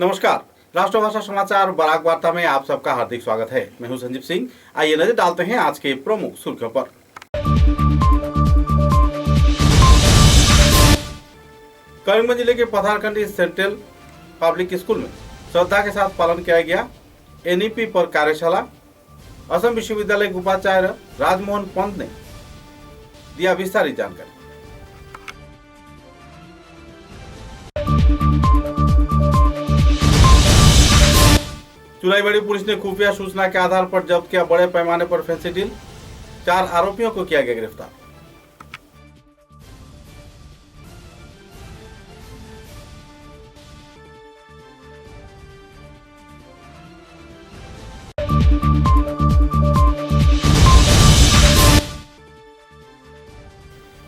नमस्कार। राष्ट्रभाषा समाचार बराक वार्ता में आप सबका हार्दिक स्वागत है। मैं हूं संजीव सिंह। आइए नजर डालते हैं आज के प्रमुख सुर्खियों पर। करीमगंज जिले के पथारकंडी सेंट्रल पब्लिक स्कूल में श्रद्धा के साथ पालन किया गया एनईपी पर कार्यशाला। असम विश्वविद्यालय के उपाचार्य राजमोहन पंत ने दिया विस्तारित जानकारी। चुराईबाड़ी पुलिस ने खुफिया सूचना के आधार पर जब्त किया बड़े पैमाने पर फेंसिडिल। 4 आरोपियों को किया गया गिरफ्तार।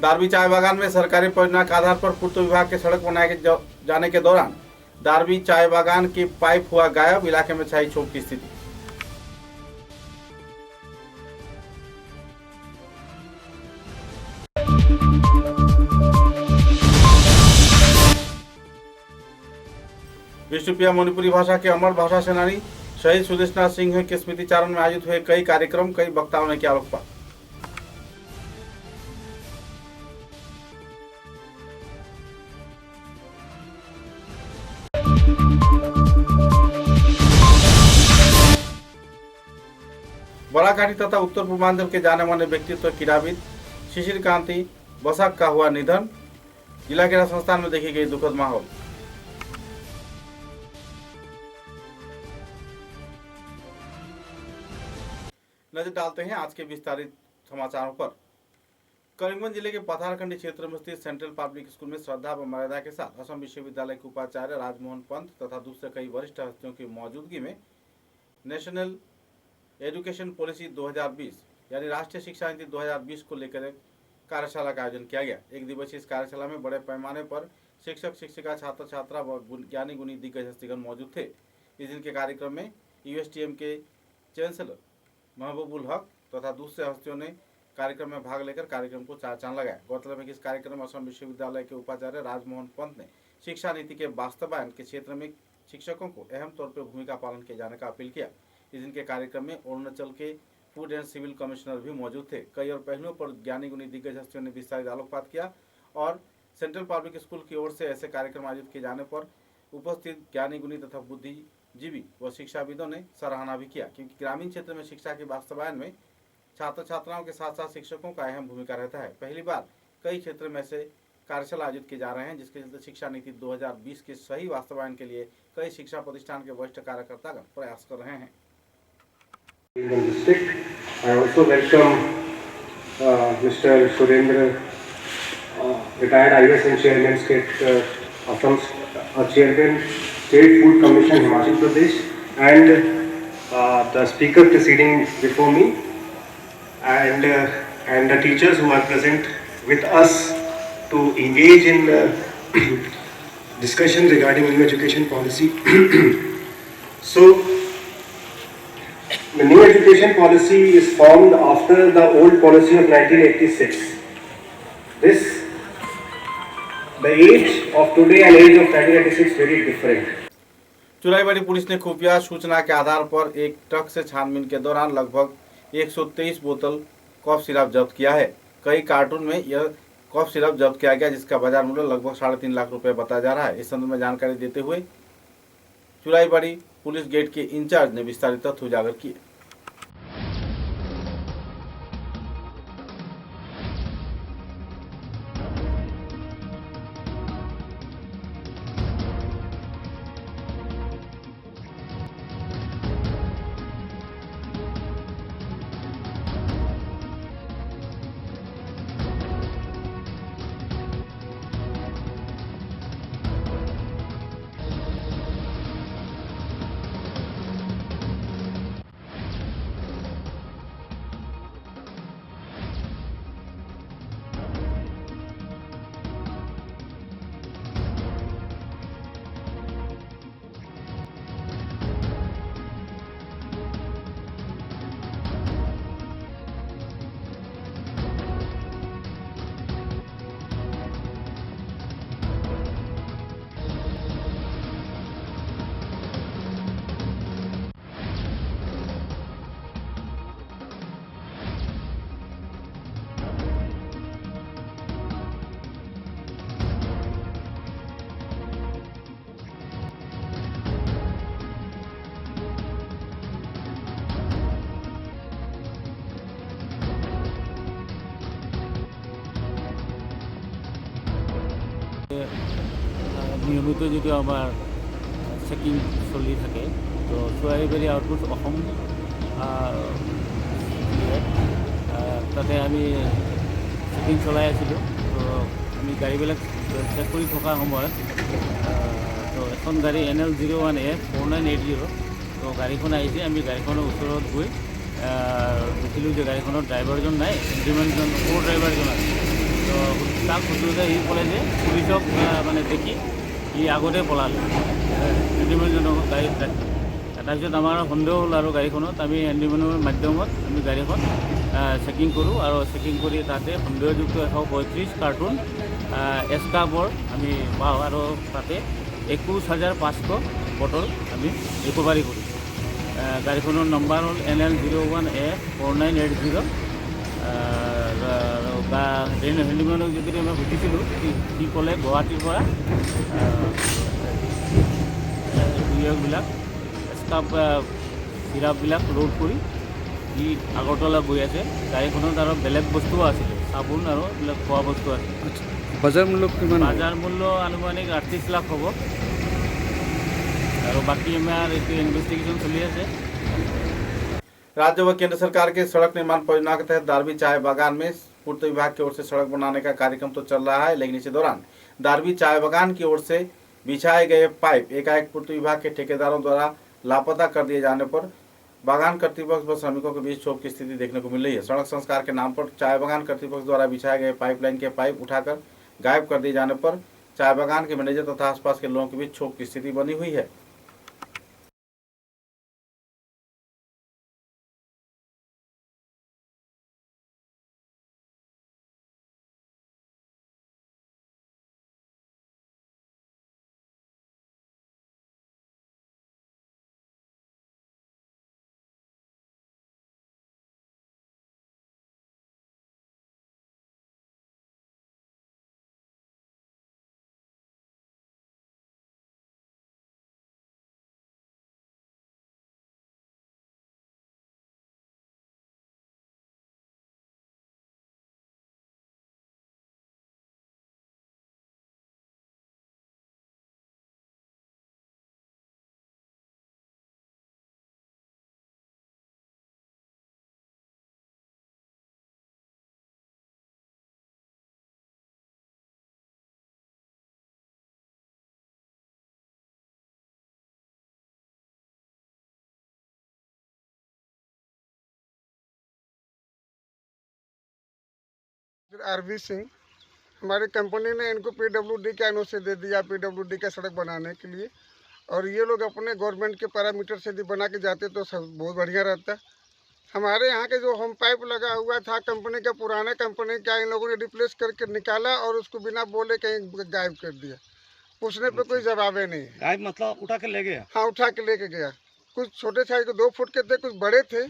दारवी चाय बागान में सरकारी परियोजना के आधार पर पूर्त विभाग के सड़क बनाए जाने के दौरान दारवी चाय बागान की पाइप हुआ गायब। इलाके में छाई क्षोभ की स्थिति। विष्णुप्रिया मणिपुरी भाषा के अमर भाषा सेनानी शहीद सुदेशनाथ सिंह के स्मृति चारण में आयोजित हुए कई कार्यक्रम, कई वक्ताओं ने किया आलोकपात। बड़ाघाटी तथा उत्तर पूर्वांचल के जाने माने व्यक्तित्व क्रीड़ाविद शिशिर कांति बसाक का हुआ निधन। जिला क्रीड़ा संस्थान में देखी गई दुखद माहौल। नजर डालते हैं आज के विस्तारित समाचारों पर। करीमगंज जिले के पथारकंडी क्षेत्र में स्थित सेंट्रल पब्लिक स्कूल में श्रद्धा व मर्यादा के साथ असम विश्वविद्यालय के उपाचार्य राजमोहन पंत तथा दूसरे कई वरिष्ठ हस्तियों की मौजूदगी में नेशनल एजुकेशन पॉलिसी 2020 यानी राष्ट्रीय शिक्षा नीति 2020 को लेकर कार्यशाला का आयोजन किया गया। एक दिवसीय इस कार्यशाला में बड़े पैमाने पर शिक्षक, शिक्षिका, छात्र छात्रा व ज्ञानी गुणी दिग्गज हस्तीगण मौजूद थे। इस दिन के कार्यक्रम में यूएसटीएम के चांसलर महबूबुल हक तथा दूसरे हस्तियों ने कार्यक्रम में भाग लेकर कार्यक्रम को चार चांद लगाया। गौरतलब है कि इस कार्यक्रम में असम विश्वविद्यालय के उपाचार्य राजमोहन पंत ने शिक्षा नीति के वास्तवायन के क्षेत्र में शिक्षकों को अहम तौर पर भूमिका पालन किए जाने का अपील किया। इस दिन के कार्यक्रम में अरुणाचल के फूड एंड सिविल कमिश्नर भी मौजूद थे। कई और पहलुओं पर ज्ञानी गुणी दिग्गज हस्तियों ने विस्तारित आलोकपात किया और सेंट्रल पब्लिक स्कूल की ओर से ऐसे कार्यक्रम आयोजित किए जाने पर उपस्थित ज्ञानी गुणी तथा बुद्धिजीवी व शिक्षाविदों ने सराहना भी किया, क्योंकि ग्रामीण क्षेत्र में शिक्षा के वास्तवायन में छात्र छात्राओं के साथ साथ शिक्षकों का अहम भूमिका रहता है। पहली बार कई क्षेत्र में ऐसे कार्यशाला आयोजित किए जा रहे हैं, जिसके चलते शिक्षा नीति 2020 के सही वास्तवायन के लिए कई शिक्षा प्रतिष्ठान के वरिष्ठ कार्यकर्तागण प्रयास कर रहे हैं। I also welcome Mr. Surendra, retired IAS and Chairman State Assam's Chairman State Food Commission Himachal Pradesh, and the speaker preceding before me, and the teachers who are present with us to engage in discussion regarding new education policy. So, the new education policy is formed after the old policy of 1986. The age of today and age of 1986 very different. चुराईबाड़ी police ने खुफिया सूचना के आधार पर एक truck से छानबीन के दौरान लगभग 123 बोतल कॉफ सिरप जब्त किया है। कई कार्टून में यह कॉफ सिरप जब्त किया गया, जिसका बाजार मूल्य लगभग 3.5 लाख रुपए बताया जा रहा है। इस संदर्भ में जानकारी देते हुए चुराईबाड़ी पुलिस गेट के इंचार्ज ने विस्तारित तथ्य उजागर किए। নিয়মিত যিটো আমাৰ চেকিং চলি থাকে, তো চুৱাইবাৰী আউটপোষ্ট অসম তাতে আমি চেকিং চলাই আছিলোঁ। তো আমি গাড়ীবিলাক চেক কৰি থকা সময়ত তো এখন গাড়ী NL01A 4980, তো গাড়ীখন আহিছে। আমি গাড়ীখনৰ ওচৰত গৈ দেখিলোঁ যে গাড়ীখনৰ ড্ৰাইভাৰজন নাই, হেণ্ডিমেনজন কো ড্ৰাইভাৰজন আছে। তো তাক সুধোতে সি ক'লে যে পুলিচক মানে দেখি সি আগতে পলালে হেণ্ডিমেনজনক গাড়ীত ৰাখি। তাৰপিছত আমাৰ সন্দেহ হ'ল আৰু গাড়ীখনত আমি হেণ্ডিমেনৰ মাধ্যমত আমি গাড়ীখন চেকিং কৰোঁ আৰু চেকিং কৰি তাতে সন্দেহযুক্ত 135 কাৰ্টুন এস্কাপৰ আমি পাওঁ আৰু তাতে 21,500 বটল আমি ৰিকভাৰী কৰোঁ। গাড়ীখনৰ নম্বৰ হ'ল NL01A 4980। হেণ্ডিমেনক যদি আমি সুধিছিলোঁ, সি ক'লে গুৱাহাটীৰ পৰা বিলাক স্কাপ চিৰাপবিলাক লোড কৰি সি আগৰতলা গৈ আছে। গাড়ীখনত আৰু বেলেগ বস্তুও আছিলে, চাবোন আৰু এইবিলাক খোৱা বস্তু আছিল। বাজাৰ মূল্য কিমান? বাজাৰ মূল্য আনুমানিক 38 লাখ হ'ব আৰু বাকী আমাৰ এইটো ইনভেষ্টিগেশ্যন চলি আছে। राज्य व केंद्र सरकार के सड़क निर्माण परियोजना के तहत दारवी चाय बागान में पूर्त विभाग की ओर से सड़क बनाने का कार्यक्रम तो चल रहा है, लेकिन इसी दौरान दारवी चाय बागान की ओर से बिछाए गए पाइप एकाएक पूर्त विभाग के ठेकेदारों द्वारा लापता कर दिए जाने पर बागान कर्तृपक्ष व श्रमिकों के बीच क्षोभ की स्थिति देखने को मिल रही है। सड़क संस्कार के नाम पर चाय बागान कर्तृपक्ष द्वारा बिछाए गए पाइपलाइन के पाइप उठाकर गायब कर दिए जाने पर चाय बागान के मैनेजर तथा आसपास के लोगों के बीच क्षोभ की स्थिति बनी हुई है। RV सिंह, हमारी कंपनी ने इनको PWD का एनओसी दे दिया, PWD का सड़क बनाने के लिए। और ये लोग अपने गवर्नमेंट के पैरामीटर से यदि बना के जाते तो सब बहुत बढ़िया रहता। हमारे यहाँ के जो होम पाइप लगा हुआ था कंपनी का, पुराने कंपनी का, इन लोगों ने रिप्लेस करके निकाला और उसको बिना बोले कहीं गायब कर दिया। पूछने पे कोई जवाब नहीं। गायब मतलब उठा के ले गया? हाँ, उठा के लेके गया। कुछ छोटे साइज के 2 फुट के थे, कुछ बड़े थे।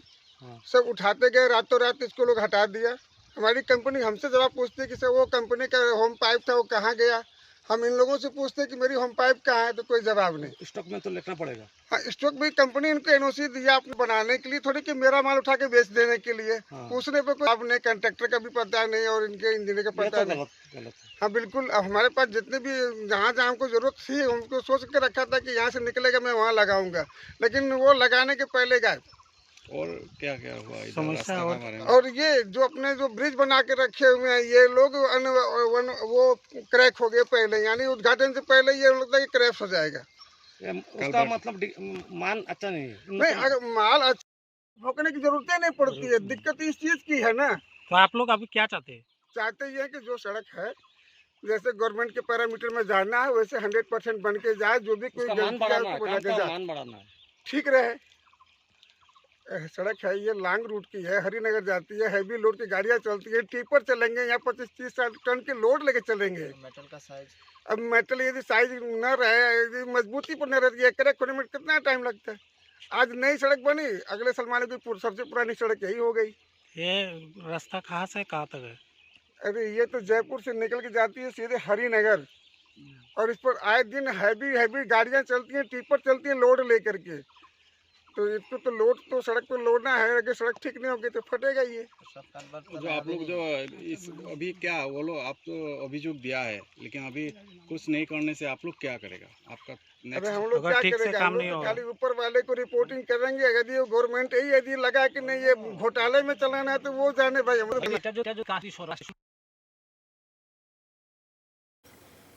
सब उठाते गए, रातों रात इसको लोग हटा दिया। हमारी कंपनी हमसे जवाब पूछती है कि सर वो कंपनी का होम पाइप था वो कहाँ गया। हम इन लोगों से पूछते हैं कि मेरी होम पाइप कहाँ है, तो कोई जवाब नहीं। स्टॉक में तो लिखना पड़ेगा। हाँ, स्टॉक भी कंपनी इनको एनओसी दिया अपने बनाने के लिए, थोड़ी कि मेरा माल उठा के बेच देने के लिए। पूछने पे कोई जवाब नहीं, कंट्रैक्टर का भी पता नहीं और इनके इंजीनियर का पता नहीं। गलत। हाँ बिल्कुल। अब हमारे पास जितने भी जहाँ जहाँ हमको जरूरत थी, हमको सोच के रखा था कि यहाँ से निकलेगा मैं वहाँ लगाऊंगा, लेकिन वो लगाने के पहले गायब। और क्या क्या हुआ समस्या? और ये जो अपने जो ब्रिज बना के रखे हुए हैं ये लोग, वो क्रैक हो गए पहले, यानी उद्घाटन से पहले ये लगता है कि क्रैश हो जाएगा। उसका मतलब मान अच्छा नहीं है। नहीं, अगर माल अच्छा भोंकने की जरूरत नहीं पड़ती है। दिक्कत इस चीज की है ना। तो आप लोग अभी क्या चाहते हैं? चाहते ये है कि जो सड़क है जैसे गवर्नमेंट के पैरामीटर में जाना है वैसे 100% बन के जाए। जो भी कोई मान बढ़ाना है, ठीक रहे। सड़क है ये लॉन्ग रूट की है, हरिनगर जाती है, हैवी लोड की गाड़ियाँ चलती है, टिपर चलेंगे यहाँ 25-30 टन के लोड लेके चलेंगे। मेटल का साइज, अब मेटल यदि साइज न रहे, यदि मजबूती पर न रहती है, क्रैक होने में कितना टाइम लगता है। आज नई सड़क बनी, अगले साल माने की सबसे पुरानी सड़क यही हो गई। ये रास्ता कहाँ से कहाँ तक है? अरे ये तो जयपुर से निकल के जाती है सीधे हरिनगर, और इस पर आए दिन हैवी गाड़ियाँ चलती हैं, टिपर चलती हैं लोड लेकर के। तो इसको तो लोड तो सड़क पे लोडना है, अगर सड़क ठीक नहीं होगी तो फटेगा ये। जो आप लोग जो इस अभी क्या वो लोग आप तो अभियोग दिया है, लेकिन अभी कुछ नहीं करने से आप लोग क्या करेगा? आपका अबे हम लोग अगर क्या ठीक से करेंगे? काम हम नहीं लोग होगा। खाली ऊपर वाले को रिपोर्टिंग करेंगे, यदि वो गवर्नमेंट ही यदि लगा कि नहीं ये घोटाले में चलाना है तो वो जाने भाई। हम लोग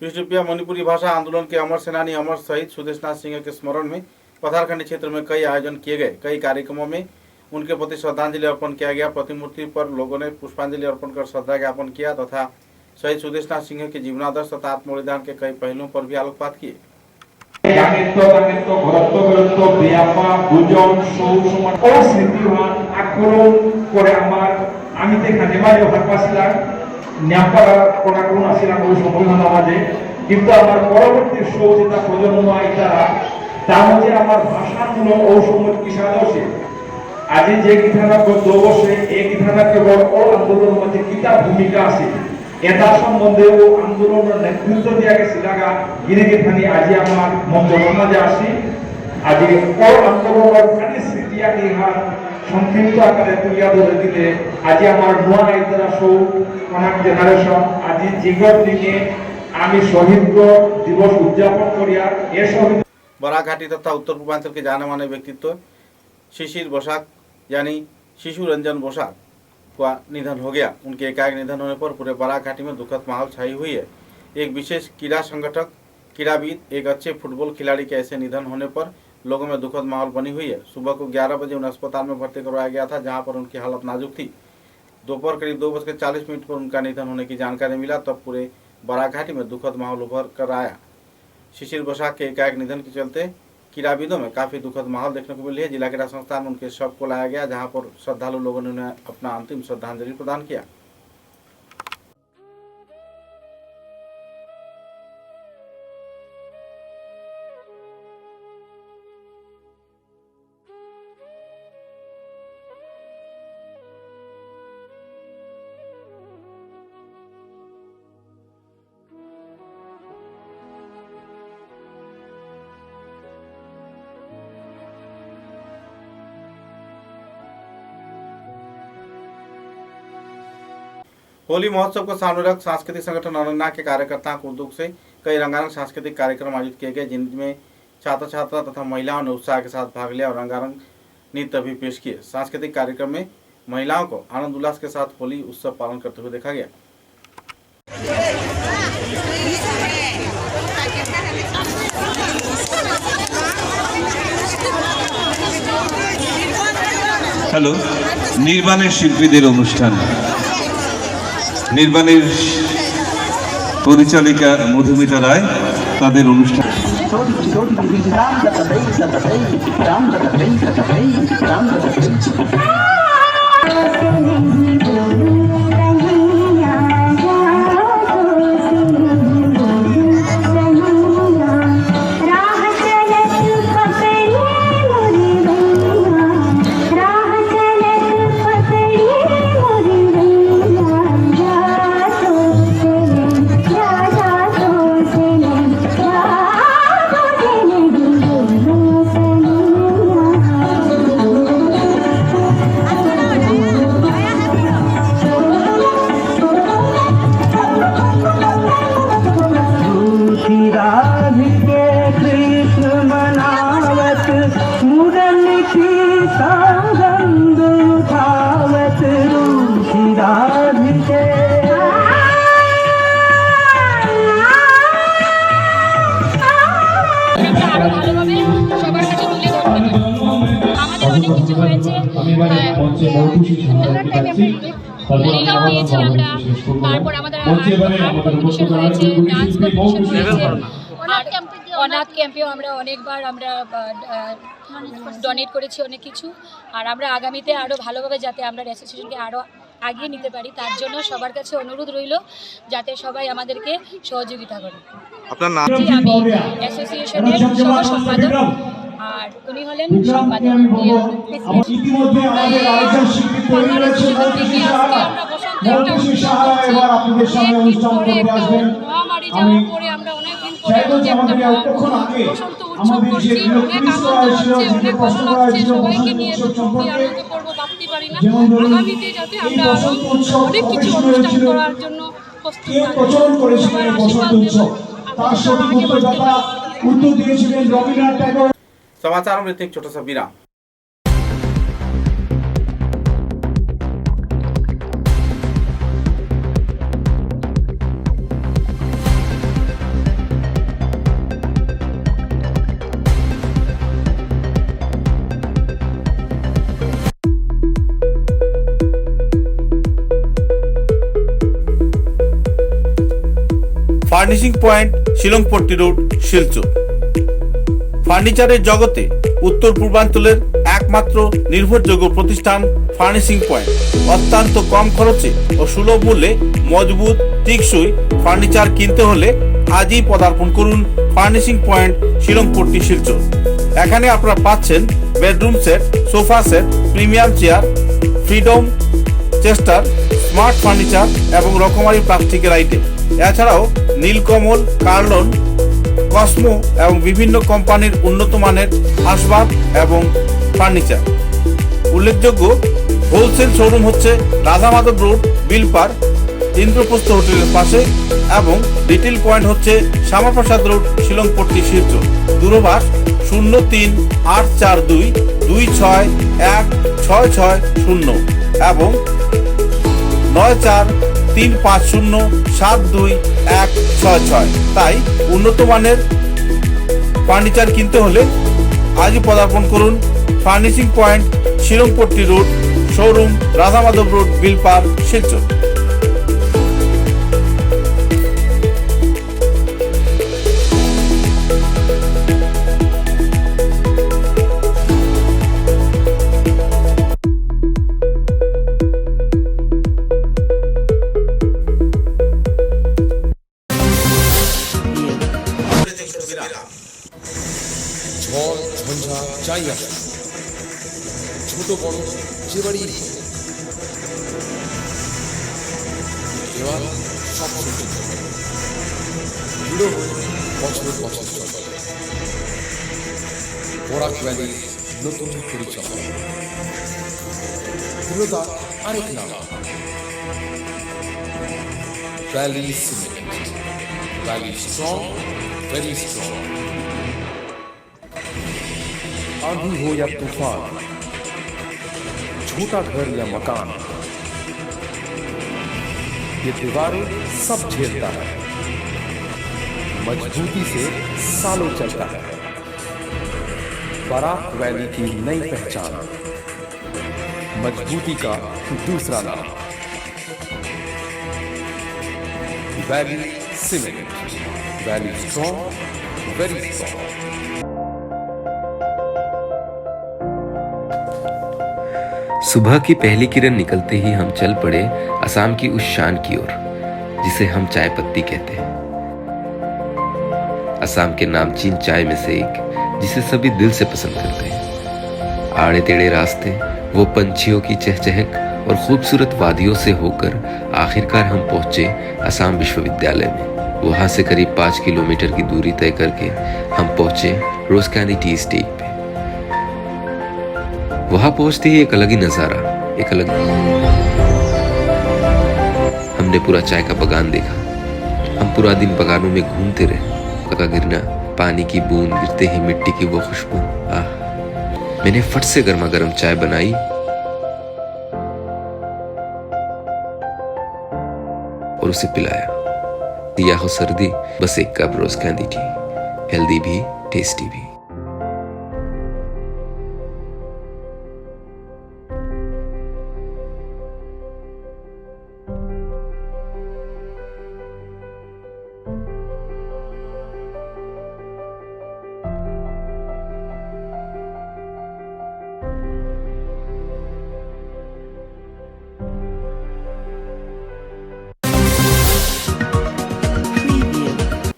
बीस रुपया मणिपुरी भाषा आंदोलन के अमर सेनानी अमर शहीद सुदेशनाथ सिंह के स्मरण में पथारखंडी क्षेत्र में कई आयोजन किए गए। कई कार्यक्रमों में उनके प्रति श्रद्धांजलि अर्पण किया गया। प्रतिमूर्ति पर लोगों ने पुष्पांजलि अर्पण कर श्रद्धा ज्ञापन किया तथा शहीद सुदेशनाथ सिंह के जीवनादर्श तथा आत्मबलिदान के कई पहलुओं पर भी आलोकपात किए। কিন্তু আমার পরবর্তী সৌচিতা প্রজন্ম আইতারা তা হচ্ছে আমার ভাষামূলক ঔষধ কিসাদর্শে আজি যে কিথানা গত বর্ষে এই কিথানা কেবল ও আন্দোলন মধ্যে কিতা ভূমিকা আছে এটা সম্বন্ধে ও আন্দোলনের নেতৃত্ব দিয়া গেছিলাগা গিরে কিথানি আজি আমার মঞ্চ সমাজে আসি আজি ও আন্দোলনের খালি স্মৃতিয়া ইহার সংক্ষিপ্ত আকারে তুলিয়া ধরে দিলে আজি আমার নোয়া আইতারা সৌ অনেক জেনারেশন আজি জীবন দিনে আমি শহীদ দিবস উদযাপন করিয়া এ শহীদ बराघाटी तथा उत्तर पूर्वांचल के जाने माने व्यक्तित्व शिशिर बोसाक यानी शिशु रंजन बोसाक का निधन हो गया। उनके एकाएक निधन होने पर पूरे बराघाटी में दुखद माहौल छाई हुई है। एक विशेष क्रीड़ा संगठक, क्रीड़ाविद, एक अच्छे फुटबॉल खिलाड़ी के ऐसे निधन होने पर लोगों में दुखद माहौल बनी हुई है। सुबह को 11 बजे उन्हें अस्पताल में भर्ती करवाया गया था, जहां पर उनकी हालत नाजुक थी। दोपहर करीब 2:40 पर उनका निधन होने की जानकारी मिला, तब पूरे बराघाटी में दुखद माहौल उभर कर आया। शिशिर बोसाक के एकाएक निधन के चलते क्रीड़ाविदों में काफी दुखद माहौल देखने को मिली है। जिला क्रीड़ा संस्थान में उनके शव को लाया गया, जहां पर श्रद्धालु लोगों ने उन्हें अपना अंतिम श्रद्धांजलि प्रदान किया। होली महोत्सव को सामने रख सांस्कृतिक संगठन अनन्या के कार्यकर्ताओं के उद्योग से कई रंगारंग सांस्कृतिक कार्यक्रम आयोजित किए गए, जिनमें छात्र छात्रा तथा महिलाओं ने उत्साह के साथ भाग लिया और रंगारंग नृत्य भी पेश किए। सांस्कृतिक कार्यक्रम में महिलाओं को आनंद उल्लास के साथ होली उत्सव पालन करते हुए देखा गया। হ্যালো, নির্বাণের শিল্পীদের অনুষ্ঠান। নির্বাণের পরিচালিকা মধুমিতা রায় তাদের অনুষ্ঠান। অনাথ ক্যাম্পেও আমরা অনেকবার আমরা ডোনেট করেছি অনেক কিছু, আর আমরা আগামীতে আরও ভালোভাবে যাতে আমরা অ্যাসোসিয়েশনকে আরও আগিয়ে নিতে পারি তার জন্য সবার কাছে অনুরোধ রইল যাতে সবাই আমাদেরকে সহযোগিতা করে। আপনার নাম? আমি অ্যাসোসিয়েশনের সহ সম্পাদক আর উনি হলেন সম্পাদক। মহামারী যাওয়ার পরে আমরা অনেকদিন করে এই যে একটা বসন্ত উৎসব করছি, অনেক আনন্দ হচ্ছে, অনেক ভালো লাগছে, সবাইকে নিয়ে তো খুবই আনন্দ করবো, ভাবতে পারি না। আগামীতে যাতে আমরা আরো অনেক কিছু অনুষ্ঠান করার জন্য প্রস্তুত থাকি, সবার আশীর্বাদ দেব, আগে বাড়তে পারি। समाचारों में एक छोटा सा विराम। Furnishing point Shillongpatti road Silchar. ফার্নিচারের জগতে উত্তর পূর্বাঞ্চলের একমাত্র নির্ভরযোগ্য প্রতিষ্ঠান ফার্নিশিং পয়েন্ট। অত্যন্ত কম খরচে ও সুলভ মূল্যে মজবুত টেকসই ফার্নিচার কিনতে হলে আজই পদার্পণ করুন ফার্নিশিং পয়েন্ট শিলংপট্টি শিলচর। এখানে আপনারা পাচ্ছেন bedroom set, sofa set, premium chair, freedom chester, smart furniture এবং রকমারি প্লাস্টিকের আইটেম। এছাড়াও নীলকমল, কার্লন, কসমো এবং বিভিন্ন কোম্পানির উন্নত মানের আসবাব এবং ফার্নিচার। উল্লেখযোগ্য হোলসেল শোরুম হচ্ছে রাধামাধব রোড, বিলপার, ইন্দ্রপ্রস্থ হোটেলের পাশে এবং রিটেল পয়েন্ট হচ্ছে শ্যামাপ্রসাদ রোড, শিলংপট্টি শিলচর। দূরভাষ 038422616660 এবং 9435072166। তাই উন্নত মানের ফার্নিচার কিনতে হলে আজই পদার্পণ করুন furnishing point Shillongpatti road, showroom Radhamadhab road, Bilpar, Silchar. ঝড় ঝঞ্ঝা যাই আসে, ছোট বড় যে বাড়ি এবার সব সহ্য করবে। দৃঢ় বছর বছর চলে বরাক ভ্যালির নতুন পরিচয়, দৃঢ়তা আরেক নাম valley cement. Valley strong, very strong. आंधी हो या तूफान, छोटा घर या मकान, ये दीवारें सब झेलता है, मजबूती से सालों चलता है। बराक वैली की नई पहचान, मजबूती का दूसरा नाम valley cement. Valley strong, very strong. सुबह की पहली किरण निकलते ही हम चल पड़े असम की उस शान की ओर जिसे हम चाय पत्ती कहते हैं। असम के नामचीन चाय में से एक जिसे सभी दिल से पसंद करते हैं। आड़े टेढ़े रास्ते, वो पंछियों की चहचहक और खूबसूरत वादियों से होकर आखिरकार हम पहुंचे असम विश्वविद्यालय में। वहां से करीब 5 किलोमीटर की दूरी तय करके हम पहुंचे रोजकानी टी एस्टेट पे। वहां पहुंचते ही एक अलग ही नजारा, एक अलग हमने पूरा चाय का बगान देखा। हम पूरा दिन बगानों में घूमते रहे। का गिरना, पानी की बूंद गिरते ही मिट्टी की वो खुशबू, आह। मैंने फट से गर्मा गर्म चाय बनाई और उसे पिलाया। या हो सर्दी, बस एक कप रोज कैंडी टी, हेल्दी भी टेस्टी भी।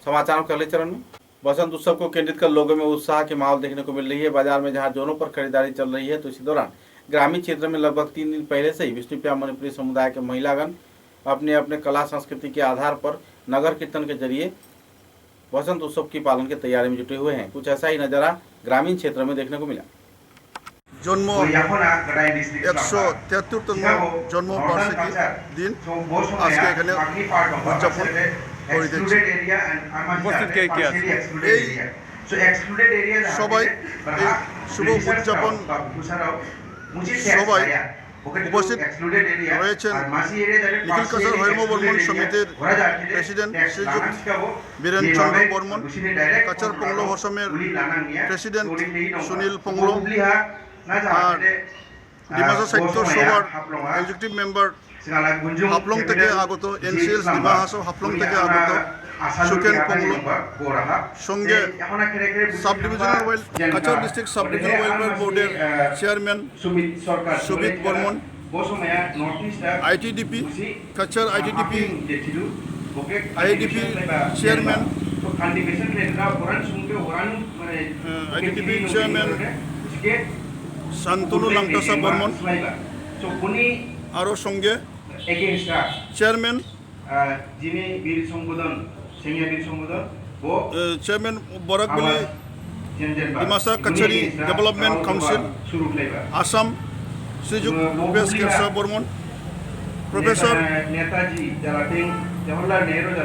समाचारों के अगले चरण में बसंत उत्सव को केंद्रित कर लोगों में उत्साह के माहौल देखने को मिल रही है। बाजार में जहां जोरों पर खरीदारी चल रही है, तो इसी दौरान ग्रामीण क्षेत्र में लगभग 3 दिन पहले से ही विष्णुप्रिया मणिपुरी समुदाय के महिलागण अपने अपने कला संस्कृति के आधार पर नगर कीर्तन के जरिए वसंत उत्सव की पालन की तैयारी में जुटे हुए हैं। कुछ ऐसा ही नजारा ग्रामीण क्षेत्र में देखने को मिला। जन्म 173তম জন্ম বার্ষিকী দিন আজকে এখানে উদযাপন করিতেছি। উপস্থিত কে কে আছে? এই সবাই এই শুভ উদযাপন সবাই উপস্থিত রয়েছেন নিখিল কাছাড় হরিম বর্মন সমিতির প্রেসিডেন্ট শ্রীযুক্ত বীরেন চন্দ্র বর্মন, কাছাড় পংলো অসমের প্রেসিডেন্ট সুনীল পংলো, আর ডিমাসা সাহিত্য সভার এক্সিকিউটিভ মেম্বার হাফলং থেকে আগত এনসিএস ডিমা হাসাও হাফলং থেকে আগত সুকেন পংলো, সঙ্গে sub divisional Cachar district sub divisional welfare বোর্ডের chairman Subit Barman, ITDP Cachar ITDP chairman Shantanu Langthasa Barman, আরও সঙ্গে চেয়ারম্যান চেয়ারম্যান বরাকবেলি ডিমাসা কাছারি ডেভেলপমেন্ট কাউন্সিল আসাম শ্রীযুক্ত ভূপেশ কেরসা বর্মন,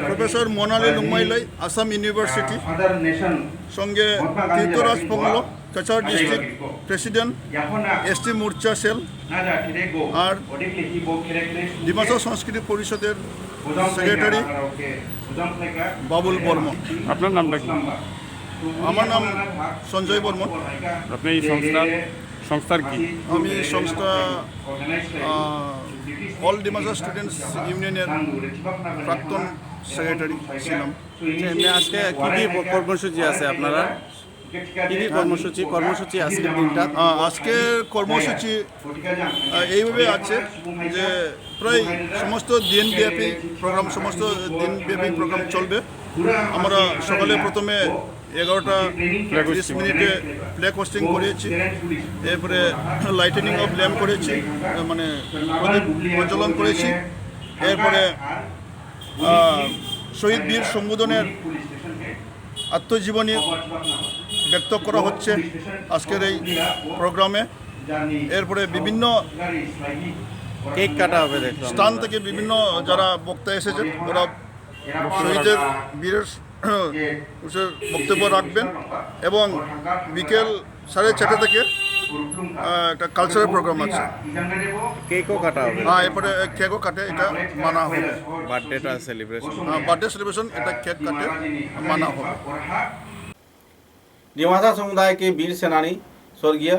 প্রফেসর মোনালি লুংমাইলাই আসাম ইউনিভার্সিটি, সঙ্গে তীর্থরাজ পংলো কাছাড় ডিস্ট্রিক্ট প্রেসিডেন্ট এসটি মোর্চা সেল, আর ডিমাসা সংস্কৃতি পরিষদের সেক্রেটারি বাবুল বর্মন। আপনার নামটা কি? আমার নাম সঞ্জয় বর্মন। আপনি এই সংস্থার কি? আমি সংস্থা অল ডিমাসা স্টুডেন্টস ইউনিয়নের প্রাক্তন সেক্রেটারি ছিলাম। এমনি আজকে কি কি কর্মসূচি আছে আপনারা? কি কি কর্মসূচি আজকের দিনটা? আজকের কর্মসূচি এইভাবে আছে যে প্রায় সমস্ত দিনব্যাপী প্রোগ্রাম চলবে। আমরা সকালে প্রথমে 11:30 ফ্ল্যাগ হোস্টিং করেছি, এরপরে লাইটেনিং অফ ল্যাম্প করেছি, মানে প্রদীপ প্রজ্বলন করেছি, এরপরে শহীদ বীর শম্ভুদনের আত্মজীবনী ব্যক্ত করা হচ্ছে আজকের এই প্রোগ্রামে। এরপরে বিভিন্ন কেক কাটা হবে স্থান থেকে বিভিন্ন যারা বক্তা এসেছেন ওরা শহীদের বীরের বক্তব্য রাখবেন, এবং বিকেল 4:30 থেকে একটা কালচারাল প্রোগ্রাম আছে। কেকও কাটা হবে? হ্যাঁ, এরপরে কেকও কাটে, এটা মানা হবে। বার্থডে সেলিব্রেশন এটা কেক কাটে माना होगा। डिमासा समुदाय के वीर सेनानी स्वर्गीय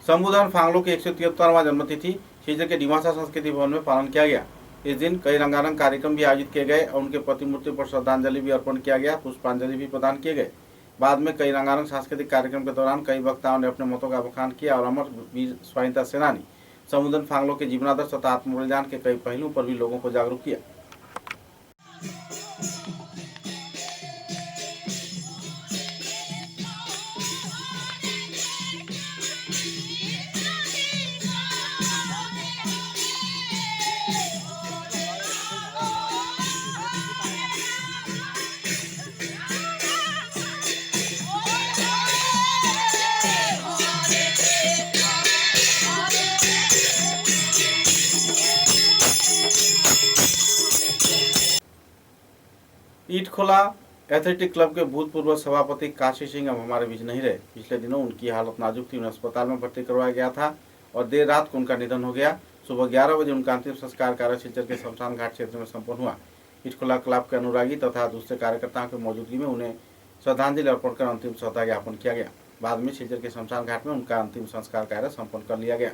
शंभुधन फांगलो की 173वां जन्मतिथि शीजर के डिमासा संस्कृति भवन में पालन किया गया। इस दिन कई रंगारंग कार्यक्रम भी आयोजित किए गए और उनके प्रतिमूर्ति पर श्रद्धांजलि भी अर्पण किया गया, पुष्पांजलि भी प्रदान किए गए। बाद में कई रंगारंग सांस्कृतिक कार्यक्रम के दौरान कई वक्ताओं ने अपने मतों का बखान किया और अमर वीर स्वाधीनता सेनानी शंभुधन फांगलो के जीवनादर्श तथा आत्मबलिदान के कई पहलुओं पर भी लोगों को जागरूक किया। ईटखोला एथलेटिक क्लब के भूतपूर्व सभापति काशी सिंह अब हमारे बीच नहीं रहे। पिछले दिनों उनकी हालत नाजुक थी, उन्हें अस्पताल में भर्ती करवाया गया था और देर रात को उनका निधन हो गया। सुबह 11 बजे उनका अंतिम संस्कार कार्य सिलचर के शमशान घाट क्षेत्र में संपन्न हुआ। ईटखोला क्लब के अनुरागी तथा दूसरे कार्यकर्ताओं की मौजूदगी में उन्हें श्रद्धांजलि अर्पण कर अंतिम श्रद्धा ज्ञापन किया गया। बाद में सिलचर के शमशान घाट में उनका अंतिम संस्कार कार्य संपन्न कर लिया गया।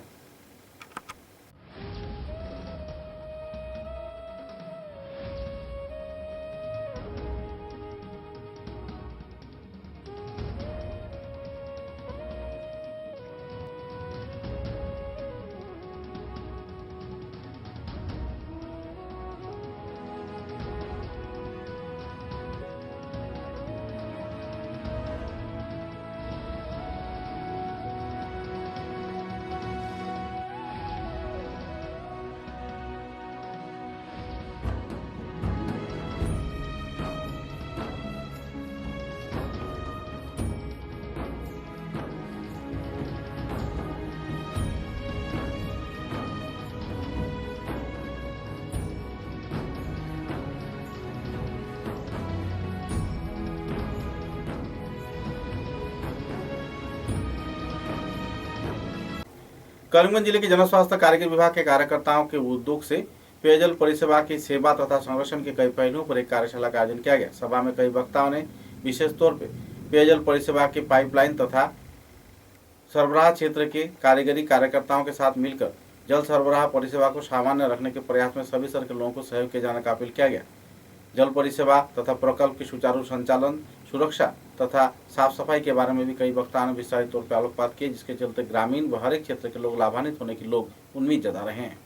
करीमगंज जिले के जन स्वास्थ्य कारीगर विभाग के कार्यकर्ताओं के उद्योग से पेयजल परिसेवा की सेवा तथा संरक्षण के कई पहलुओं पर एक कार्यशाला का आयोजन किया गया। सभा में कई वक्ताओं ने विशेष तौर पर पेयजल परिसेवा के पाइपलाइन तथा सरबराह क्षेत्र के कारीगरी कार्यकर्ताओं के साथ मिलकर जल सरबराह परिसेवा को सामान्य रखने के प्रयास में सभी स्तर के लोगों को सहयोग किए जाने का अपील किया गया। जल परिसेवा तथा प्रकल्प की सुचारू संचालन, सुरक्षा तथा साफ सफाई के बारे में भी कई वक्ताओं ने विस्तारित तौर पर आलोकपात किए, जिसके चलते ग्रामीण व हर एक क्षेत्र के लोग लाभान्वित होने की लोग उम्मीद जता रहे हैं।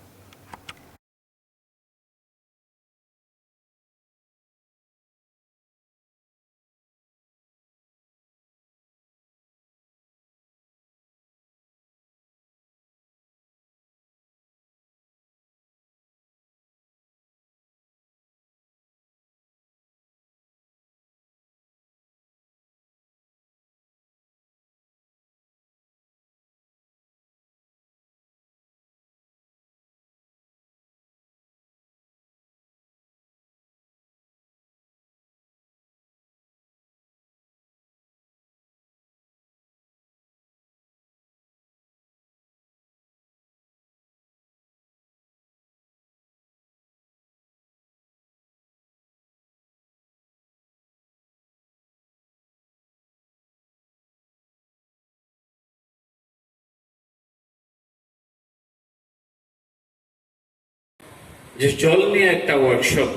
যে জল নিয়ে একটা ওয়ার্কশপ।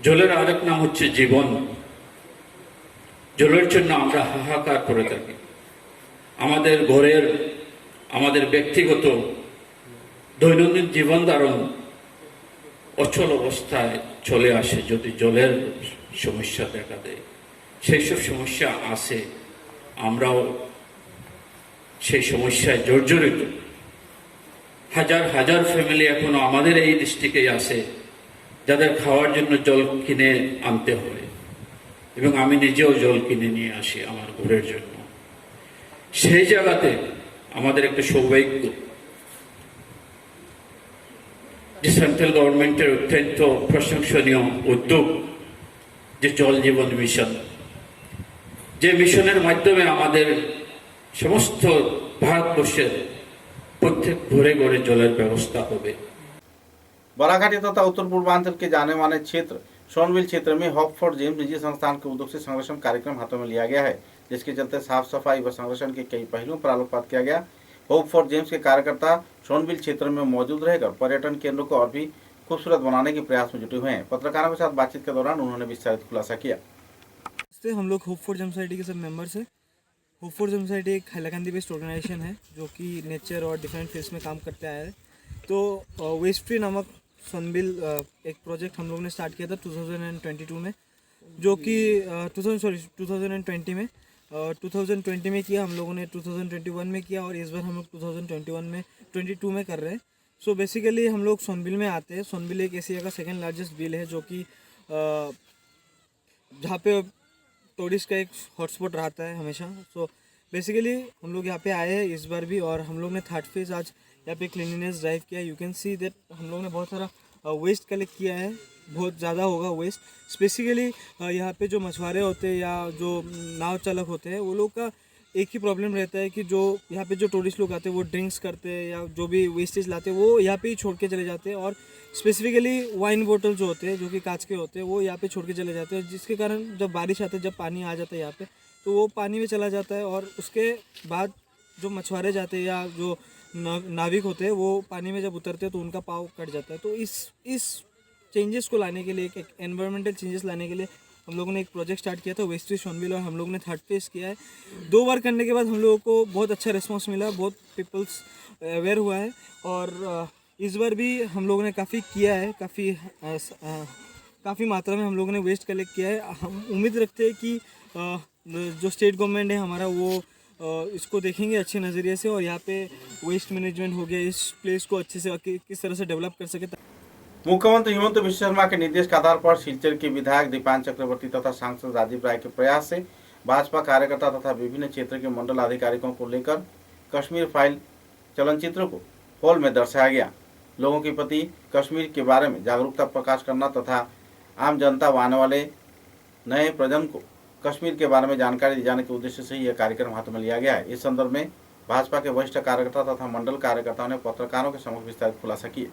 জলের আরেক নাম হচ্ছে জীবন। জলের জন্য আমরা হাহাকার করে থাকি। আমাদের ঘরের, আমাদের ব্যক্তিগত দৈনন্দিন জীবন ধারণ অচল অবস্থায় চলে আসে যদি জলের সমস্যা দেখা দেয়। সেই সব সমস্যা আসে, আমরাও সেই সমস্যায় জর্জরিত। হাজার হাজার ফ্যামিলি এখনো আমাদের এই ডিস্ট্রিক্টে আছে যাদের খাওয়ার জন্য জল কিনে আনতে হয়, এবং আমি নিজেও জল কিনে নিয়ে আসি আমার ঘরের জন্য। সেই জায়গাতে আমাদের একটা সৌভাগ্য যে সেন্ট্রাল গভর্নমেন্টের অত্যন্ত প্রশংসনীয় উদ্যোগ যে জল জীবন মিশন, যে মিশনের মাধ্যমে আমাদের সমস্ত ভারতবর্ষের प्रत्येक घरे घरे जलेर व्यवस्था होबे। बराघाटी तथा उत्तर पूर्वांचल के जाने माने क्षेत्र सोनबिल क्षेत्र में होप फॉर जेम्स निजी संस्थान के उद्योग से संरक्षण कार्यक्रम हाथों में लिया गया है, जिसके चलते साफ सफाई व संरक्षण के कई पहलुओं पर आलोकपात किया गया। होप फॉर जेम्स के कार्यकर्ता सोनबिल क्षेत्र में मौजूद रहकर पर्यटन केंद्र को और भी खूबसूरत बनाने के प्रयास में जुटे हुए हैं। पत्रकारों के साथ बातचीत के दौरान उन्होंने विस्तारित खुलासा किया। हम लोग होप फॉर जेम्स सोसाइटी के सब मेंबर्स हैं। होप फॉर जेम्स सोसाइटी एक हैलाकंदी बेस्ड ऑर्गेनाइजेशन है जो कि नेचर और डिफरेंट फील्ड्स में काम करते आया है। तो वेस्ट फ्री नामक सोनबिल एक प्रोजेक्ट हम लोगों ने स्टार्ट किया था 2022 में, जो कि 2020 में 2020 में किया, हम लोगों ने 2021 में किया और इस बार हम लोग 2022 में कर रहे हैं। सो बेसिकली हम लोग सोनबिल में आते हैं। सोनबिल एक एशिया का सेकेंड लार्जेस्ट बिल है, जो कि जहाँ पे टूरिस्ट का एक हॉटस्पॉट रहता है हमेशा। सो बेसिकली हम लोग यहाँ पे आए हैं इस बार भी, और हम लोग ने थर्ड फेज आज यहाँ पे क्लीनिनेस ड्राइव किया। यू कैन सी दैट हम लोग ने बहुत सारा वेस्ट कलेक्ट किया है, बहुत ज़्यादा होगा वेस्ट। स्पेसिकली यहाँ पे जो मछुआरे होते हैं या जो नाव चालक होते हैं, वो लोग का एक ही प्रॉब्लम रहता है कि जो यहाँ पे जो टूरिस्ट लोग आते हैं वो ड्रिंक्स करते हैं या जो भी वेस्टेज लाते हैं वो यहाँ पे ही छोड़ के चले जाते हैं। और स्पेसिफिकली वाइन बोतल जो होते हैं, जो कि कांच के होते हैं, वो यहाँ पे छोड़ के चले जाते हैं, जिसके कारण जब बारिश आती है, जब पानी आ जाता है यहाँ पे, तो वो पानी में चला जाता है। और उसके बाद जो मछुआरे जाते हैं या जो नाविक होते हैं, वो पानी में जब उतरते हैं तो उनका पाँव कट जाता है। तो इस चेंजेस को लाने के लिए, एक एनवायरमेंटल चेंजेस लाने के लिए हम लोगों ने एक प्रोजेक्ट स्टार्ट किया था वेस्ट फ्री सोनबिल, और हम लोगों ने थर्ड फेज किया है। 2 बार करने के बाद हम लोगों को बहुत अच्छा रिस्पॉन्स मिला, बहुत पीपल्स अवेयर हुआ है। और इस बार भी हम लोगों ने काफ़ी किया है, काफ़ी मात्रा में हम लोगों ने वेस्ट कलेक्ट किया है। हम उम्मीद रखते हैं कि जो स्टेट गवर्नमेंट है हमारा, वो इसको देखेंगे अच्छे नज़रिए से, और यहाँ पे वेस्ट मैनेजमेंट हो गया, इस प्लेस को अच्छे से किस तरह से डेवलप कर सके। मुख्यमंत्री हिमंत बिश्व शर्मा के निर्देश के आधार पर सिलचर के विधायक दीपान चक्रवर्ती तथा सांसद राजीव राय के प्रयास से भाजपा कार्यकर्ता तथा विभिन्न क्षेत्र के मंडल अधिकारियों को लेकर कश्मीर फाइल चलनचित्र को हॉल में दर्शाया गया। लोगों के प्रति कश्मीर के बारे में जागरूकता प्रकाश करना तथा आम जनता व आने वाले नए प्रजन्म को कश्मीर के बारे में जानकारी दिए जाने के उद्देश्य से यह कार्यक्रम हाथ में लिया गया है। इस संदर्भ में भाजपा के वरिष्ठ कार्यकर्ता तथा मंडल कार्यकर्ताओं ने पत्रकारों के समक्ष विस्तारित खुलासा किए।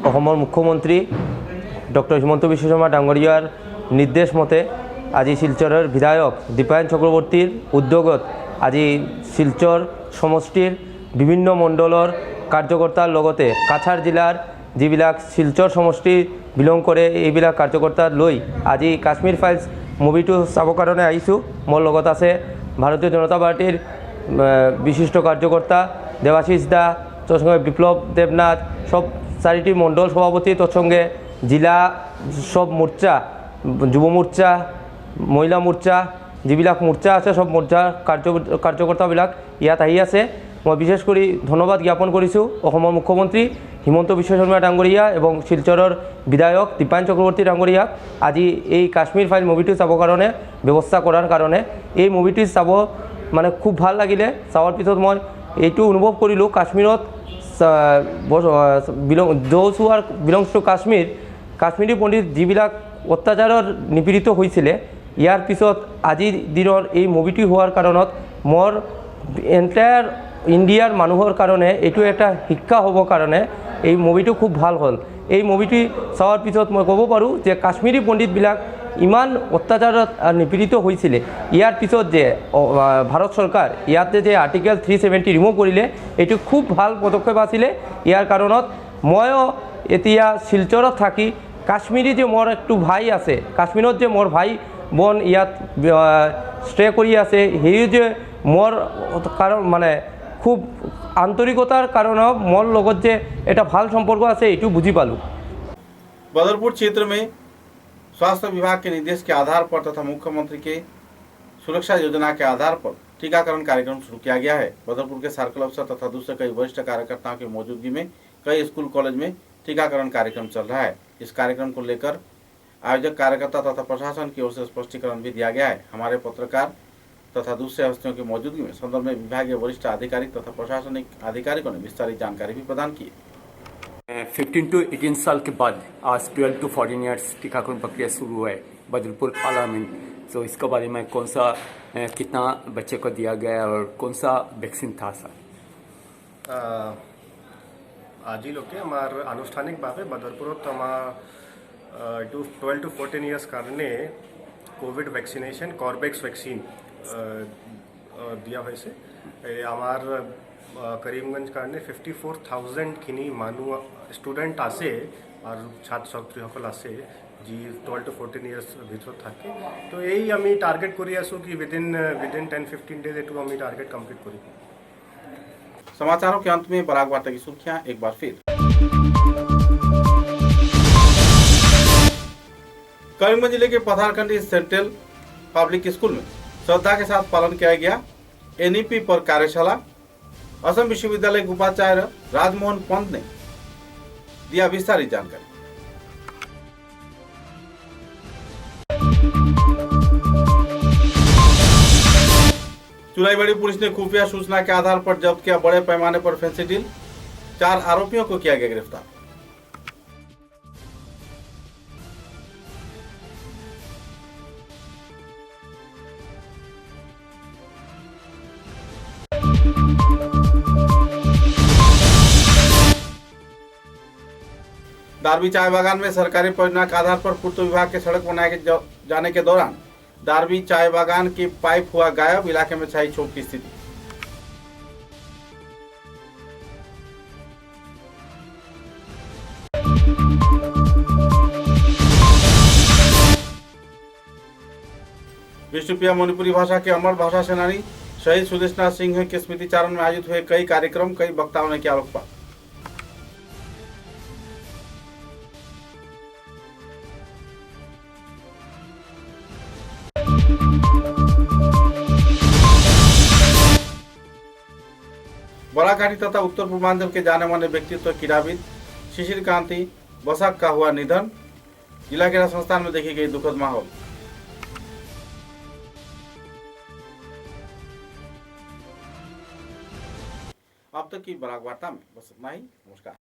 অসমৰ মুখ্যমন্ত্ৰী ডক্টৰ হিমন্ত বিশ্ব শৰ্মা ডাঙৰীয়াৰ নিৰ্দেশ মতে আজি শিলচৰৰ বিধায়ক দীপায়ন চক্ৰৱৰ্তীৰ উদ্যোগত আজি শিলচৰ সমষ্টিৰ বিভিন্ন মণ্ডলৰ কাৰ্যকৰ্তাৰ লগতে কাছাৰ জিলাৰ যিবিলাক শিলচৰ সমষ্টি বিলং কৰে এইবিলাক কাৰ্যকৰ্তাক লৈ আজি কাশ্মীৰ ফাইলছ মুভিটো চাবৰ কাৰণে আহিছোঁ। মোৰ লগত আছে ভাৰতীয় জনতা পাৰ্টিৰ বিশিষ্ট কাৰ্যকৰ্তা দেৱাশিষ দা, তৎসঙ্গে বিপ্লৱ দেৱনাথ, সব চারিটি মণ্ডল সভাপতি, তৎসঙ্গে জিলা সব মোৰ্চা, যুৱ মোৰ্চা, মহিলা মোৰ্চা, যিবিলাক মোৰ্চা আছে সব মোৰ্চাৰ কাৰ্যকৰ্তাবিলাক ইয়াত আহি আছে। মই বিশেষ কৰি ধন্যবাদ জ্ঞাপন কৰিছোঁ অসমৰ মুখ্যমন্ত্ৰী হিমন্ত বিশ্ব শৰ্মা ডাঙৰীয়া এবং শিলচৰৰ বিধায়ক দীপায়ন চক্ৰৱৰ্তী ডাঙৰীয়াক আজি এই কাশ্মীৰ ফাইল মুভিটো চাবৰ কাৰণে ব্যৱস্থা কৰাৰ কাৰণে। এই মুভিটো চাব মানে খুব ভাল লাগিলে। চাৱাৰ পিছত মই এইটো অনুভৱ কৰিলোঁ কাশ্মীৰত those who are belongs to Kashmiri Pandit যিবিলাক অত্যাচাৰত নিপীড়িত হৈছিলে, ইয়াৰ পিছত আজিৰ দিনৰ এই মুভিটো হোৱাৰ কাৰণত মোৰ এণ্টায়াৰ ইণ্ডিয়াৰ মানুহৰ কাৰণে এইটো এটা শিক্ষা হ'ব কাৰণে এই মুভিটো খুব ভাল হ'ল। এই মুভিটো চাৱাৰ পিছত মই ক'ব পাৰোঁ যে কাশ্মীৰী পণ্ডিতবিলাক ইমান অত্যাচাৰত নিপীড়িত হৈছিলে, ইয়াৰ পিছত যে ভাৰত চৰকাৰ ইয়াতে যে আৰ্টিকেল 370 ৰিমুভ কৰিলে, এইটো খুব ভাল পদক্ষেপ আছিলে। ইয়াৰ কাৰণত ময়ো এতিয়া শিলচৰত থাকি কাশ্মীৰী যে মোৰ একটু ভাই আছে, কাশ্মীৰত যে মোৰ ভাই বোন ইয়াত ষ্টে কৰি আছে, সেই যে মোৰ কাৰণ মানে খুব আন্তৰিকতাৰ কাৰণত মোৰ লগত যে এটা ভাল সম্পৰ্ক আছে এইটো বুজি পালোঁ। बदरपुर क्षेत्र में स्वास्थ्य विभाग के निर्देश के आधार पर तथा मुख्यमंत्री के सुरक्षा योजना के आधार पर टीकाकरण कार्यक्रम शुरू किया गया है। बदरपुर के सर्कल अफसर तथा दूसरे कई वरिष्ठ कार्यकर्ताओं की मौजूदगी में कई स्कूल कॉलेज में टीकाकरण कार्यक्रम चल रहा है। इस कार्यक्रम को लेकर आयोजक कार्यकर्ता तथा प्रशासन की ओर से स्पष्टीकरण भी दिया गया है। हमारे पत्रकार तथा दूसरे हस्तियों की मौजूदगी में संदर्भ में विभागीय वरिष्ठ अधिकारी तथा प्रशासनिक अधिकारियों ने विस्तारित जानकारी भी प्रदान की। 15 to 18 साल के बाद आज 12 to 14 ईयर्स टीकाकरण प्रक्रिया शुरू हुआ है बदरपुर पार्लियामेंट। तो इसके बारे में कौन सा कितना बच्चे को दिया गया और कौन सा वैक्सीन था सर? আজি লোকে আমার আনুষ্ঠানিকভাবে বদরপুরত আমার 12 to 14 ইয়ার্স কারণে কোভিড ভ্যাকসিনেশন কর্বেক্স ভ্যাকসিন দিয়া হয়েছে। আমার করিমগঞ্জ কারণে 54,000 খিনি মানুষ স্টুডেন্ট আছে আর ছাত্র ছাত্রী সকল আছে যি 12 to 14 ইয়ার্স ভিতর থাকে। তো এই আমি টার্গেট করি আছো কি উইদিন 10-15 डेज এটু আমি টার্গেট কমপ্লিট করি। समाचारों के अंत में बराक वार्ता की सुर्खियां एक बार फिर। करीमगंज जिले के पथारकंडी सेंट्रल पब्लिक स्कूल में श्रद्धा के साथ पालन किया गया एनईपी पर कार्यशाला। असम विश्वविद्यालय के उपाचार्य राजमोहन पंत ने दिया विस्तारित जानकारी। चुराईबड़ी पुलिस ने खुफिया सूचना के आधार पर जब्त किया बड़े पैमाने पर फेंसिडिल। 4 आरोपियों को किया गया गिरफ्तार। दारवी चाय बागान में सरकारी परियोजना के आधार पर पूर्त विभाग के सड़क बनाए जाने के दौरान दारवी चाय बागान की पाइप हुआ गायब। इलाके में छाई क्षोभ की स्थिति। विष्णुप्रिया मणिपुरी भाषा के अमर भाषा सेनानी शहीद सुदेशनाथ सिंह के स्मृति चारण में आयोजित हुए कई कार्यक्रम, कई वक्ताओं ने किया आलोकपात। बड़ाघाटी तथा उत्तर पूर्वांचल के जाने माने व्यक्तित्व क्रीड़ाविद शिशिर कांति बसाक का हुआ निधन। जिला क्रीड़ा संस्थान में देखी गई दुखद माहौल। अब तक की बराक वार्ता में बस इतना ही। नमस्कार।